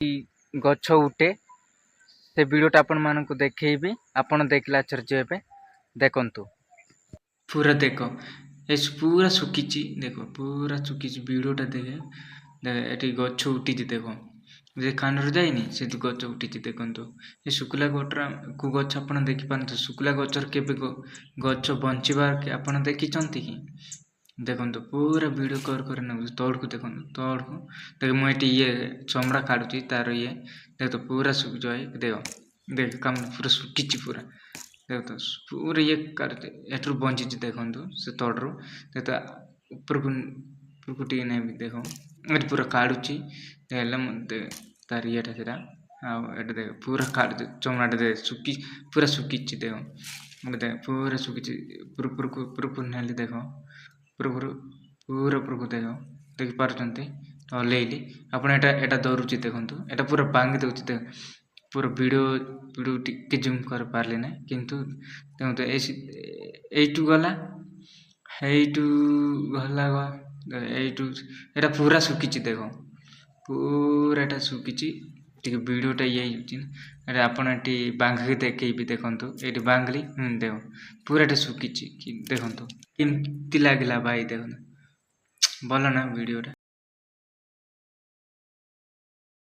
गछ उठे से वीडियोटा आपण मानक देखी आपण देखला आश्चर्य हेबे। देखंतु पूरा देख ए पूरा सुखी देख पूरा सुखी वीडियोटा देखे देख ये गछ उठी देख जे कांड जाइनी से गछ उठी देखो ये शुक्ला गटर को गछ आप देखिपारे शुक्ला गचर के गछ बचार आप देखी कि देखो पूरा वीडियो कर तौड़ को देखो तौड़ को देख मुझे ये चमड़ा काटुची तार ये देख तो पूरा सुख जाए देख देख काम पूरा सुखी पूरा देख तो पूरा ये एटू बंची देखो से तौड़ देख तो ऊपर टी नहीं देखो ये पूरा काटुची देख तार ये देख पूरा काट चमड़ा देख सुखी पूरा सुखी देख देख पूरा सुखी पूरा नाली देख पूरा पूरा पूरा देख देखी पार्टी हल्लैली आपटा धरुची देखो यहाँ पूरा भांगी दूसरी देख पूरा वीडियो टी जूम कर पारे ना किंतु देखो यू गला गला यहाँ पूरा सुखी देख पूरा एटा सुखी वीडियोटा ये आप बांगी देखे भी देखो ये बांगली देख पूरा सुखी देखो केमती लगला भाई देख भल ना वीडियोटा।